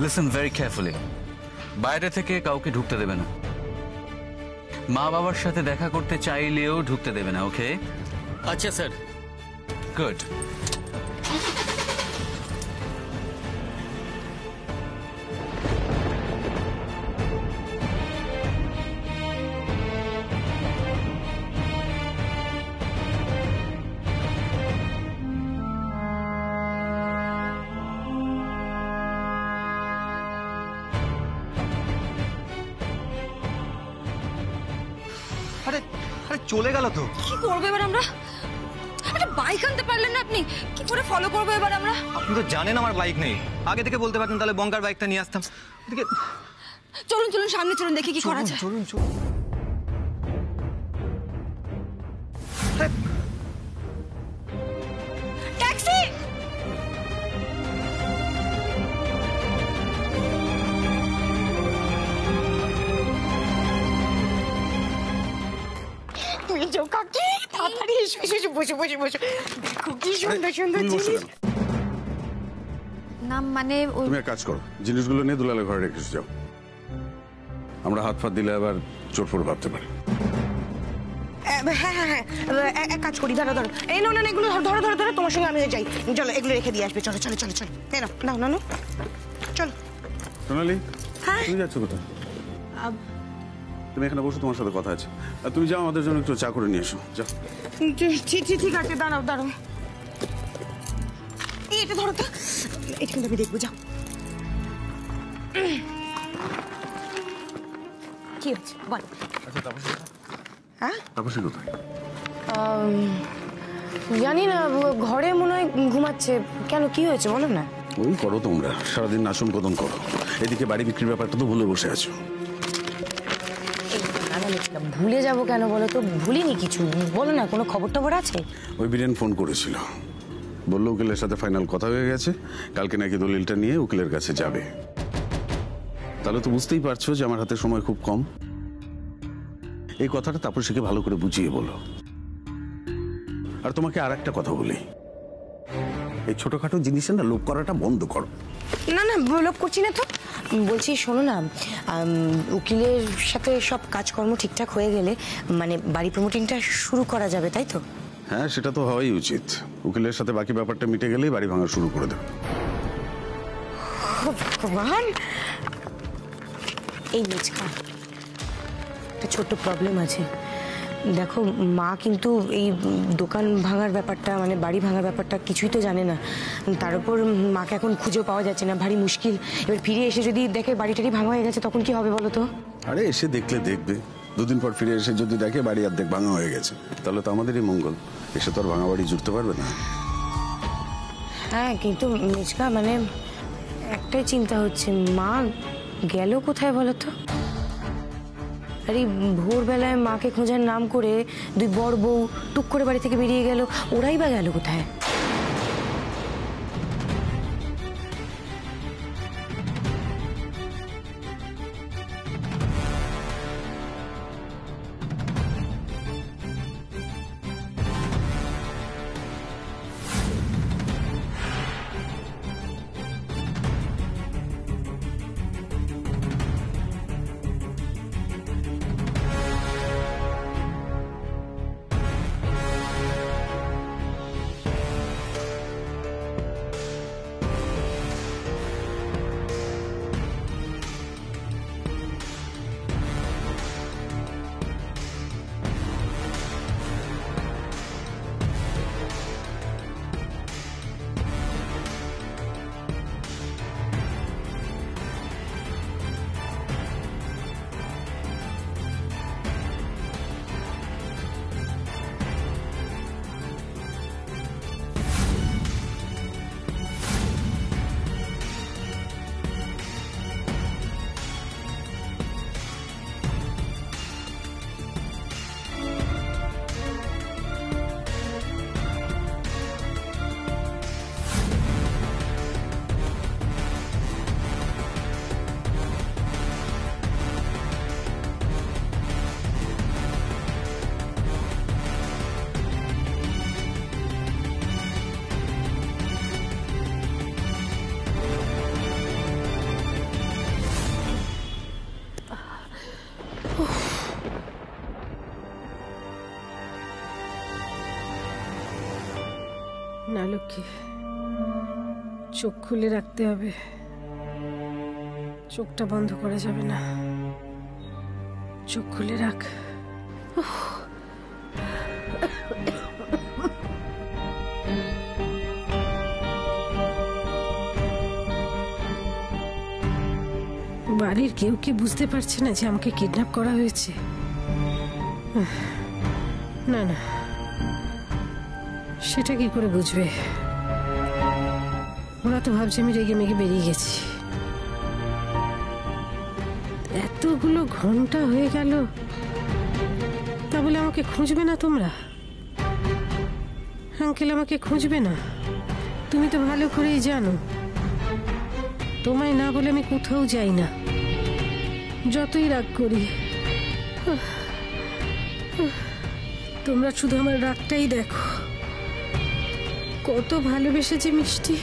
Listen very carefully, বাইরে থেকে কাউকে ঢুকতে দেবে না, মা বাবার সাথে দেখা করতে চাইলেও ঢুকতে দেবে না, ওকে? আচ্ছা স্যার। গুড। আরে আরে চলে গেল তো। কি করবো এবার আমরা? একটা বাইক আনতে পারলেন না আপনি? কি করে ফলো করবো এবার আমরা? আপনি তো জানেন আমার বাইক নেই, আগে থেকে বলতে পারতেন তাহলে বঙ্কার বাইকটা নিয়ে আসতাম। এদিকে চলুন চলুন সামনে চলুন, দেখি কি করা যায়। চলুন চলুন। ট্যাক্সি! তুই যাও কাকি, তাড়াতাড়ি এসো এসো এসো, বসো বসো বসো। দেখো কি সুন্দর সুন্দর জিনিস। না মানে তুমি এক কাজ করো, জিনিসগুলো নিয়ে দুলালের ঘরে রেখে যাও। আমরা হাত ফাত দিলে আবার চোটফোট ভাবতে পারি। হ্যাঁ হ্যাঁ হ্যাঁ, এক কাজ করি, ধরো ধরো, এই না না এগুলো ধরো ধরো ধরো, তোমার সঙ্গে আমি যাই। চলো এগুলো রেখে দিয়ে আসবে, চলো চলো চলো চলো, নাও নাও নাও, চলো। সোনালি, হ্যাঁ তুমি যাচ্ছ কোথায়? তুমি এখানে বসো, তোমার সাথে কথা আছে। আর তুমি যাও, আমাদের জন্য একটু চা করে নিয়ে এসো, যাও। ঠিক আছে, দাঁড়াও দাঁড়াও, এটা ধরো তো, এটা কিন্তু আমি দেখবো, যাও। কি হচ্ছে বল? হ্যাঁ তাপসী কোথায়? জানি না, ঘরে মনে হয় ঘুমাচ্ছে। কেন, কি হয়েছে বলো না? ওই করো তোমরা, সারাদিন নাচন কদন করো, এদিকে বাড়ি বিক্রির ব্যাপারটা তো ভুলে বসে আছো। ভুলে যাব কেন বলো তো? ভুলিনি কিছু, বলো না, কোনো খবর টবর আছে? ওই বীরেন ফোন করেছিল, বললো উকিলের সাথে ফাইনাল কথা হয়ে গেছে, কালকে নাকি দলিলটা নিয়ে উকিলের কাছে যাবে। তাহলে তো বুঝতেই পারছো যে আমার হাতে সময় খুব কম। এই কথাটা তাপসীকে ভালো করে বুঝিয়ে বলো। আর তোমাকে আর একটা কথা বলি, এই ছোটখাটো জিনিসে না লোভ করাটা বন্ধ করো। না না, লোভ করছি না তো। বলছি শোনো না, উকিলের সাথে সব কাজকর্ম ঠিকঠাক হয়ে গেলে মানে বাড়ি প্রমোটিংটা শুরু করা যাবে, তাই তো? হ্যাঁ, সেটা তো হওয়াই উচিত। উকিলের সাথে বাকি ব্যাপারটা মিটে গেলেই বাড়ি ভাঙা শুরু করে দেবে। ভগবান, এই মিচকা একটা ছোট্ট প্রবলেম আছে। দেখো, মা কিন্তু এই দোকান ভাঙার ব্যাপারটা মানে বাড়ি ভাঙার ব্যাপারটা কিছুই তো জানে না। তার উপর মাকে এখন খুঁজেও পাওয়া যাচ্ছে না, ভারী মুশকিল। এবার ফিরে এসে যদি দেখে বাড়িটারি ভাঙা হয়ে গেছে, তখন কি হবে বলো তো? আরে এসে দেখলে দেখবে, দুদিন পর ফিরে এসে যদি দেখে বাড়ি অর্ধেক ভাঙা হয়ে গেছে, তাহলে তো আমাদেরই মঙ্গল। এসে তো আর ভাঙা বাড়ি জুড়তে পারবে না। হ্যাঁ, কিন্তু মিচকা মানে একটাই চিন্তা হচ্ছে, মা গেল কোথায় বলো তো? আরে ভোরবেলায় মাকে খোঁজার নাম করে দুই বড় বউ টুক করে বাড়ি থেকে বেরিয়ে গেল, ওরাই বা গেল কোথায়? না লক্ষ্মী, চোখ খুলে রাখতে হবে, চোখটা বন্ধ করা যাবে না। চোখ খুলে রাখ। বাড়ির কেউ কি বুঝতে পারছে না যে আমাকে কিডন্যাপ করা হয়েছে? না না, সেটা কি করে বুঝবে? ওরা তো ভাবছে আমি রেগে মেগে বেরিয়ে গেছি। এতগুলো ঘন্টা হয়ে গেল, তা বলে আমাকে খুঁজবে না তোমরা? আঙ্কেল আমাকে খুঁজবে না? তুমি তো ভালো করেই জানো তোমায় না বলে আমি কোথাও যাই না, যতই রাগ করি। তোমরা শুধু আমার রাগটাই দেখো, কত ভালোবেসেছে মিষ্টি।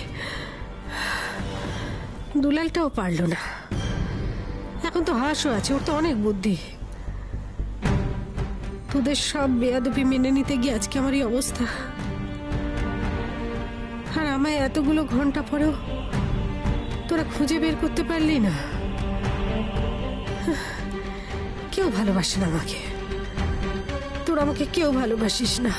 দুলালটাও পারলো না। এখন তো হাসও আছে, ওর তো অনেক বুদ্ধি। তোদের সব বেয়াদবি মেনে নিতে গিয়ে আজকে আমার এই অবস্থা। আর আমায় এতগুলো ঘন্টা পরেও তোরা খুঁজে বের করতে পারলি না। কেউ ভালোবাসে না আমাকে, তোরা আমাকে কেউ ভালোবাসিস না।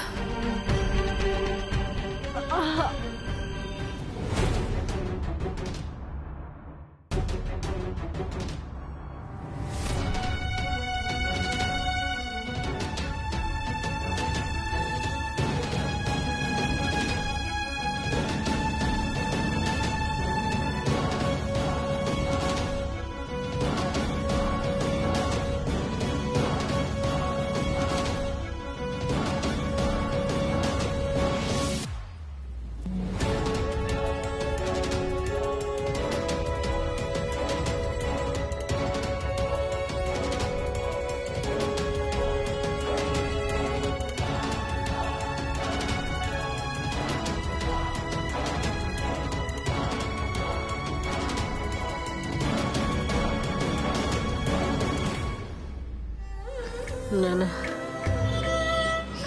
না না,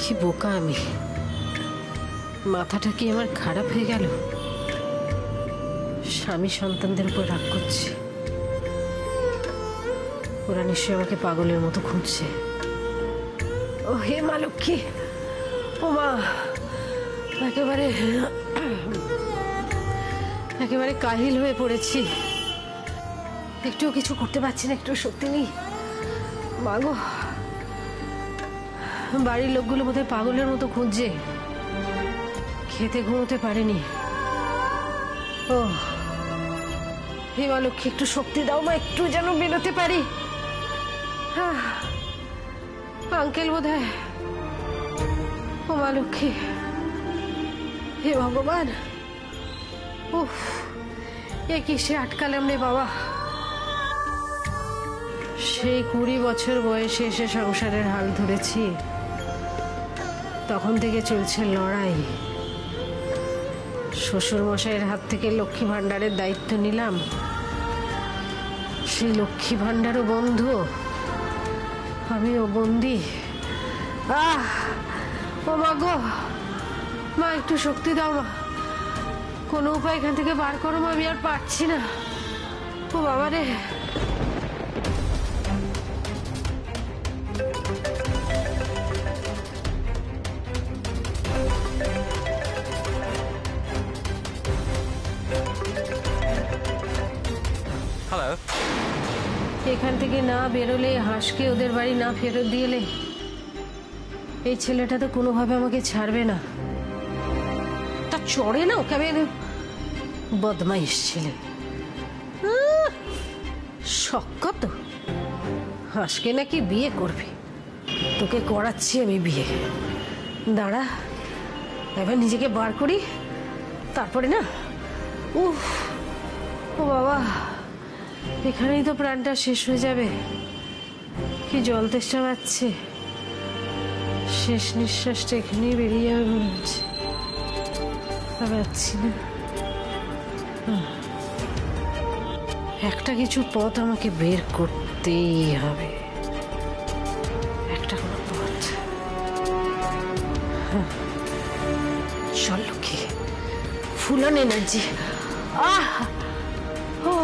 কি বোকা আমি। মাথাটা কি আমার খারাপ হয়ে গেল? স্বামী সন্তানদের উপর রাগ করছে, ওরা নিশ্চয়ই আমাকে পাগলের মতো খুঁজছে। ও হে মা লক্ষ্মী, ও মা, একেবারে একেবারে কাহিল হয়ে পড়েছি। একটুও কিছু করতে পারছি না, একটু শক্তি নেই। মা গো, বাড়ির লোকগুলো বোধহয় পাগলের মতো খুঁজছে, খেতে ঘুমোতে পারেনি। ও হে মা লক্ষ্মী, একটু শক্তি দাও মা, একটু যেন বেরোতে পারি। আঙ্কেল বোধহয়। ও মা লক্ষ্মী, হে ভগবান, উফ, এ কিসে আটকালাম রে বাবা। সেই 20 বছর বয়সে এসে সংসারের হাল ধরেছি, তখন থেকে চলছে লড়াই। শ্বশুর মশাইয়ের হাত থেকে লক্ষ্মী ভাণ্ডারের দায়িত্ব নিলাম, সেই লক্ষ্মী ভাণ্ডারও বন্ধ, আমিও বন্দি। ও মা গো, মা একটু শক্তি দাও মা, কোনো উপায় এখান থেকে বার করো মা, আমি আর পারছি না। ও বাবা রে, হ্যালো। এখান থেকে না বেরোলে, হাঁসকে ওদের বাড়ি না ফেরত দিয়েলে, এই ছেলেটা তো কোনোভাবে আমাকে ছাড়বে না। তা চড়ে না ওকে, আমি বদমাইশ ছেলে, শখ তো। হাঁসকে নাকি বিয়ে করবে, তোকে করাচ্ছি আমি বিয়ে। দাঁড়া, এবার নিজেকে বার করি, তারপরে না। উফ, ও বাবা, এখানেই তো প্রাণটা শেষ হয়ে যাবে। কি জল তেষ্টা পাচ্ছে, শেষ নিঃশ্বাসটা এখানেই বেরিয়ে যাবে মনে হচ্ছে। পাচ্ছি না। একটা কিছু পথ আমাকে বের করতেই হবে, একটা কোনো পথ। চল লক্ষ্মী, ফুল অন এনার্জি। আহ ও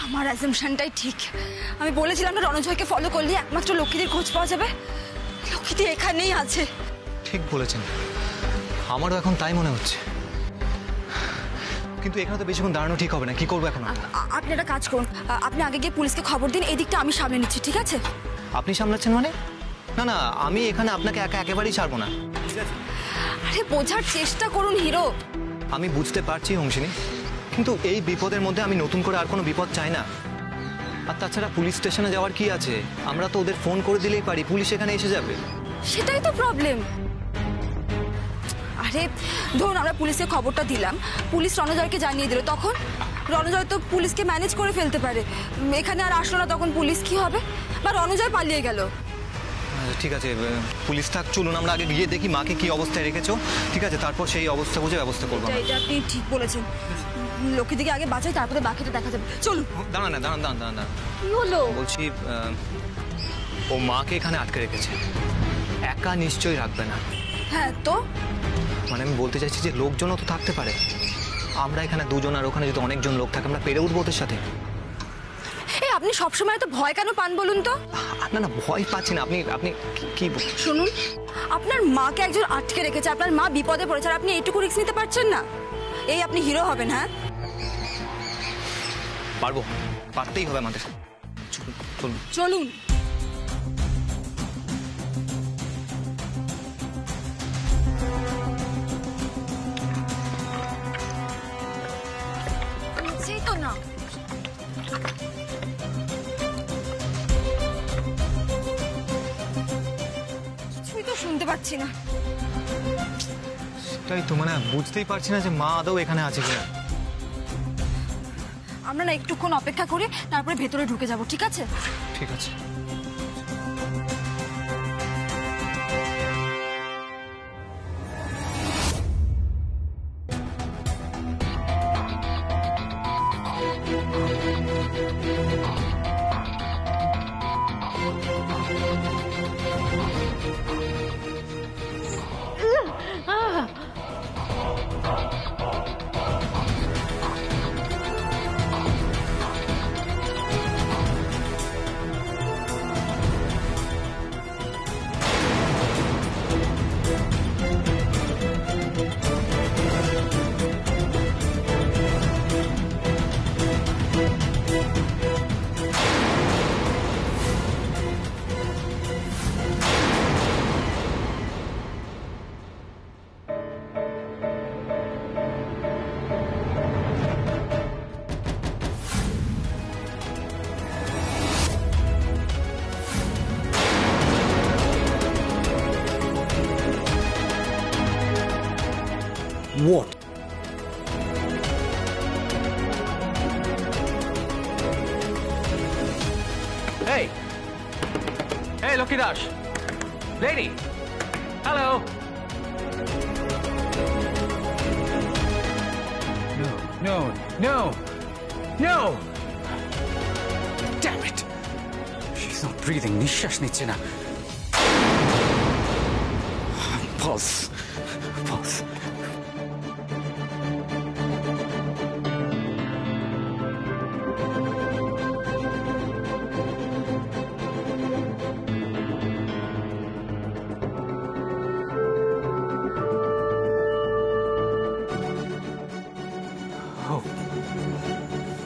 আমার অ্যাজাম্পশনটাই ঠিক। আমি বলেছিলাম না রণজয়কে ফলো করলে একমাত্র লক্ষ্মীদের খোঁজ পাওয়া যাবে। লক্ষ্মীদি এখানেই আছে। ঠিক বলেছেন, আমারও এখন তাই মনে হচ্ছে। কিন্তু এখানে তো বেশিক্ষণ দাঁড়ানো ঠিক হবে না। কি করবো এখন? আপনি একটা কাজ করুন, আপনি আগে গিয়ে পুলিশকে খবর দিন, এই দিকটা আমি সামলে নিচ্ছি, ঠিক আছে? আপনি সামলাচ্ছেন মানে? না না, আমি এখানে আপনাকে একা একেবারেই ছাড়বো না। আরে বোঝার চেষ্টা করুন হিরো। আমি বুঝতে পারছি অংশিনী, কিন্তু এই বিপদের মধ্যে আমি নতুন করে আর কোনো বিপদ চাই না। আর তাছাড়া পুলিশ স্টেশনে যাওয়ার কি আছে? আমরা তো ওদের ফোন করে দিলেই পারি, পুলিশ এখানে এসে যাবে। সেটাই তো প্রবলেম। আরে ধরুন আমরা পুলিশকে খবরটা দিলাম, পুলিশ রণজয়কে জানিয়ে দিল, তখন রণজয় তো পুলিশকে ম্যানেজ করে ফেলতে পারে। এখানে আর আসলো না, তখন পুলিশ কি হবে? বা রণজয় পালিয়ে গেল। ঠিক আছে, পুলিশ থাক, চলুন আমরা আগে গিয়ে দেখি মাকে কি অবস্থায় রেখেছো। ঠিক আছে, তারপর সেই অবস্থা বুঝে ব্যবস্থা করবো। এটা আপনি ঠিক বলেছেন। লক্ষ্মীদিকে আগে বাঁচাই, তারপরে বাকিটা দেখা যাবে। চলুন। দাঁড়ান দাঁড়ান। কি হলো? বলছি ও মাকে এখানে আটকে রেখেছে, একা নিশ্চয়ই রাখবে না। হ্যাঁ তো মানে আমি বলতে চাইছি যে লোকজনও তো থাকতে পারে। আমরা এখানে দুজন, আর ওখানে যদি অনেকজন লোক থাকে আমরা পেরে উঠবো ওদের সাথে। এই আপনি সবসময় তো ভয় কেন পান বলুন তো? না না, ভয় পাচ্ছি না। আপনি আপনি কি শুনুন, আপনার মাকে একজন আটকে রেখেছে, আপনার মা বিপদে পড়েছে, আর আপনি এইটুকু রিস্ক নিতে পারছেন না? এই আপনি হিরো হবেন? হ্যাঁ পারবো, পারতেই হবে আমাদের। চলুন চলুন। সেই তো না, কিছুই তো শুনতে পাচ্ছি না। সেটাই তো, মানে বুঝতেই পারছি না যে মা আদৌ এখানে আছে কিনা। আমরা না একটুক্ষণ অপেক্ষা করে তারপরে ভেতরে ঢুকে যাব, ঠিক আছে? ঠিক আছে। What? Hey! Hey, Lucky Dash! Lady! Hello! No! Damn it! She's not breathing. নিঃশ্বাস নিচ্ছে না। Pulse.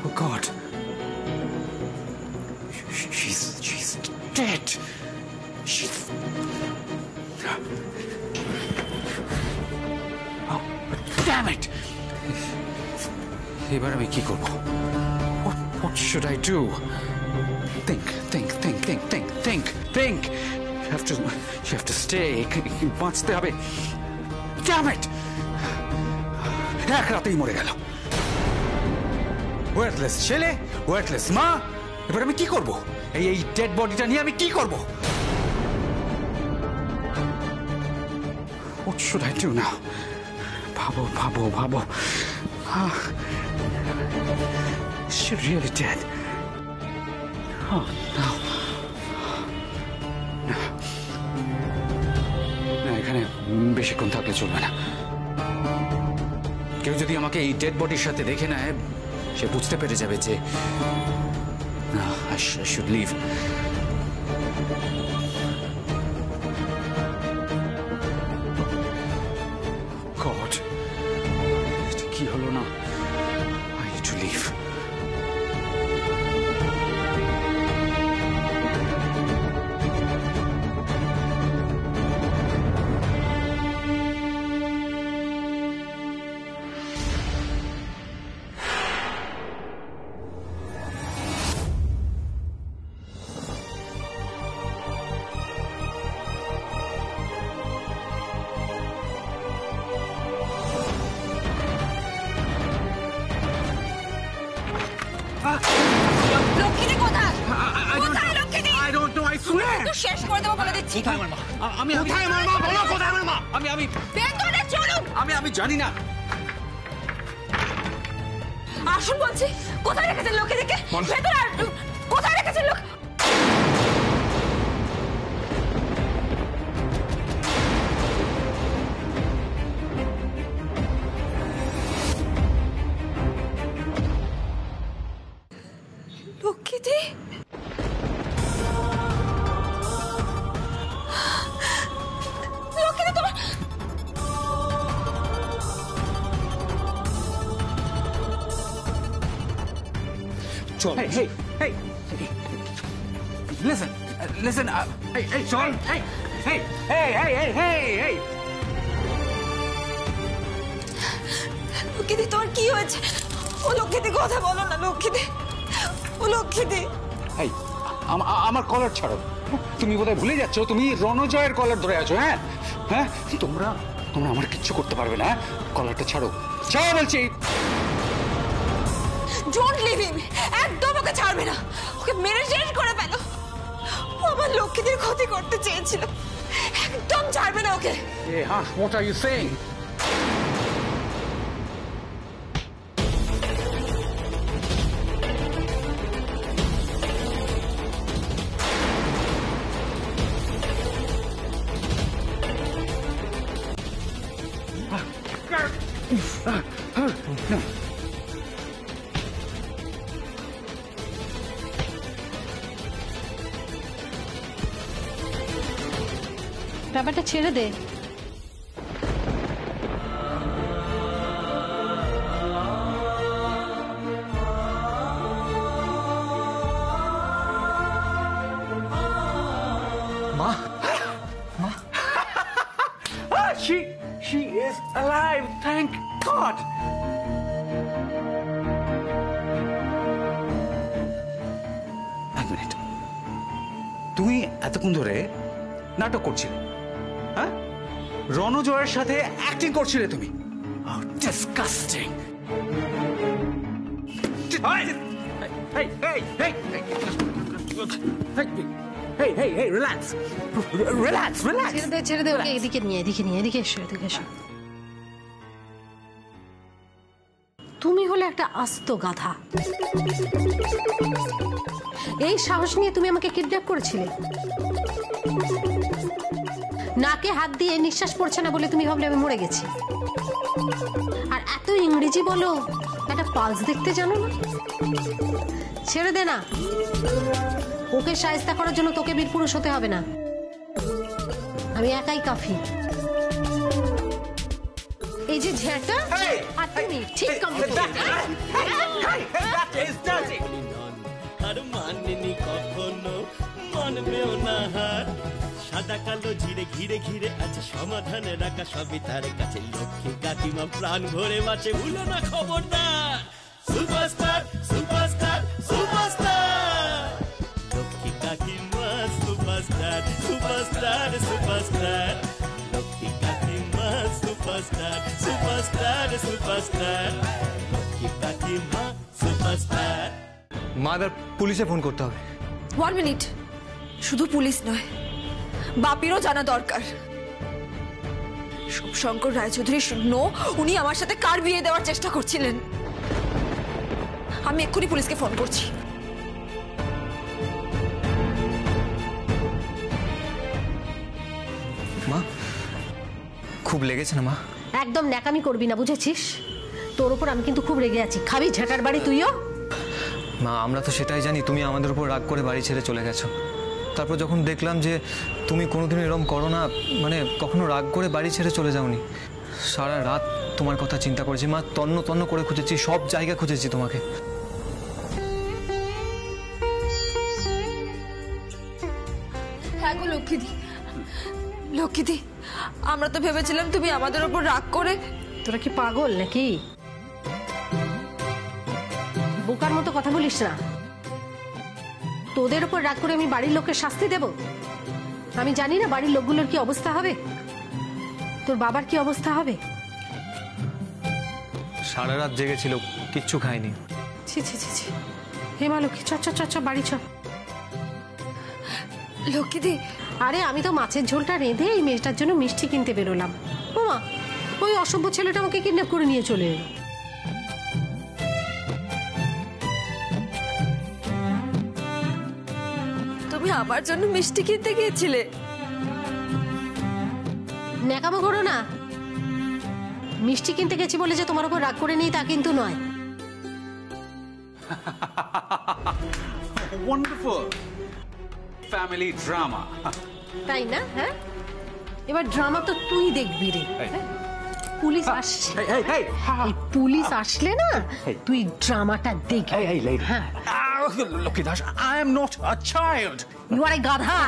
Oh God. She's dead. She's... Oh. Damn it! এবার আমি কি করব? What should I do? Think. You have to stay. বাঁচতে হবে. Damn it! এক রাতেই মরে গেল. ওয়ার্থলেস ছেলে, ওয়ার্থলেস মা. এবার আমি কি করব? এই ডেড বডিটা নিয়ে আমি কি করব? What should I do now? ভাবো. Is she really dead? Oh, no. না, এখানে বেশিক্ষণ থাকলে চলবে না। কেউ যদি আমাকে এই ডেড বডির সাথে দেখে নেয়, সে বুঝতে পেরে যাবে যে না, I should leave. God, এটা কি হলো না? I need to leave. লক্ষ্মীদি কোথায়? কোথায় লক্ষ্মীদি? I don't know, I swear. তো শেষ করে দেবো বলে দিচ্ছি। কোথায় আমার মা? কোথায় আমার মা? বলো কোথায় আমার মা? আমি ভেতরে চলুন। আমি জানি না। আসুন বলছি, কোথায় রেখেছেন লক্ষ্মীদিকে? ভেতরে কোথায় রেখেছেন লোক? লক্ষ্মীদি, লক্ষ্মীদি তোমার চল। Hey. Listen. Hey, John. Hey. লক্ষ্মীদি তোমার কি হয়েছে? ও লক্ষ্মীদি কথা বলো না লক্ষ্মীদি। ও লক্ষ্মীদি। এই আমার কলার ছাড়ো। তুমি বোধহয় ভুলে যাচ্ছ, তুমি রণজয়ের কলার ধরে আছো। হ্যাঁ তোমরা আমার কিচ্ছু করতে পারবে না। কলারটা ছাড়ো বলছি। ডোন্ট লিভ হিম। একদম ওকে ছাড়বে না। ওকে মেরে শেষ করে ফেলো। ও আমার লক্ষ্মীদের ক্ষতি করতে চেয়েছিল। একদম ছাড়বে না ওকে। What are you saying? ব্যাপারটা ছেড়ে দে। মা, She is alive, thank God. এক মিনিট, তুমি এতক্ষণ ধরে নাটক করছিলে, হ্যাঁ? রণজয়ের সাথে অ্যাক্টিং করছিলে তুমি। ডিসকাস্টিং। Hey, relax. ছেড়ে দে ওকে। এদিকে নিয়ে এদিকে এসো। তুমি হলে একটা আস্ত গাধা। এই সাহস নিয়ে তুমি আমাকে কিডন্যাপ করেছিলে। নাকে হাত দিয়ে নিঃশ্বাস পড়ছে না বলে তুমি ভাবলে আমি মরে গেছি। আর এত ইংরেজি বলো, একটা পালস দেখতে জানো না? ছেড়ে দে না। ওকে শায়েস্তা করার জন্য তোকে বীরপুরুষ হতে হবে না। আমি একাই কাফি। এই যে ঝেঁটা আর তুমি ঠিক আর মানিনি কখনো, মানবেও না হার। সাদা কালো ঘিরে ঘিরে ঘিরে আছে সমাধানে রাখা সবই তার কাছে লক্ষ্মী কাকিমা প্রাণ ভরে বাঁচে ভুলো না খবরদার সুপারস্টার সুপারস্টার সুপারস্টার লক্ষ্মী কাকিমা সুপারস্টার সুপারস্টার সুপারস্টার লক্ষ্মী কাকিমা সুপারস্টার সুপারস্টার সুপারস্টার লক্ষ্মী কাকিমা সুপারস্টার। মা, এবার পুলিশে ফোন করতে হবে। 1 মিনিট, শুধু পুলিশ নয়, বাপিরও জানা দরকার। শঙ্কর রায়চৌধুরী নো, উনি আমার সাথে কার বিয়ে দেওয়ার চেষ্টা করছিলেন। আমি এক্ষুনি পুলিশকে ফোন করছি। মা, খুব লেগেছে না মা? একদম ন্যাকামি করবি না, বুঝেছিস? তোর উপর আমি কিন্তু খুব রেগে আছি। খাবি ঝাঁটার বাড়ি তুইও? মা, আমরা তো সেটাই জানি, তুমি আমাদের উপর রাগ করে বাড়ি ছেড়ে চলে গেছো। তারপর যখন দেখলাম যে তুমি কোনোদিন এরকম করো না, মানে কখনো রাগ করে বাড়ি ছেড়ে চলে যাওনি, সারা রাত তোমার কথা চিন্তা করেছি মা, তন্ন তন্ন করে খুঁজেছি, সব জায়গা খুঁজেছি তোমাকে। হ্যাঁ গো লক্ষ্মীদি, লক্ষ্মীদি, আমরা তো ভেবেছিলাম তুমি আমাদের উপর রাগ করে। তোরা কি পাগল নাকি? বোকার মতো কথা বলিস না। তোদের উপর রাগ করে আমি বাড়ির লোকের শাস্তি দেব? আমি জানি না বাড়ির লোকগুলোর কি অবস্থা হবে, তোর বাবার কি অবস্থা হবে। সারা রাত জেগেছিল, কিচ্ছু খায়নি। ছি ছি ছি ছি। হে মা লক্ষ্মী, চ চ চ চ বাড়ি চ। লক্ষ্মীদি, আরে আমি তো মাছের ঝোলটা রেঁধে এই মেয়েটার জন্য মিষ্টি কিনতে বেরোলাম। ও মা, ওই অসভ্য ছেলেটা আমাকে কিডন্যাপ করে নিয়ে চলে এলো। তুমি আমার জন্য মিষ্টি কিনতে গিয়েছিলে? ন্যাকামো করো না। মিষ্টি কিনতে গেছি বলে যে তোমার উপর রাগ করে নেই তা কিন্তু নয়। Wonderful family drama. তাই না? হ্যাঁ, এবার ড্রামা তো তুই দেখবি রে। পুলিশ আসছে, এই পুলিশ আসলে না তুই ড্রামাটা দেখবি। হ্যাঁ, Look, Dash, I am not a child. You are a গাধা।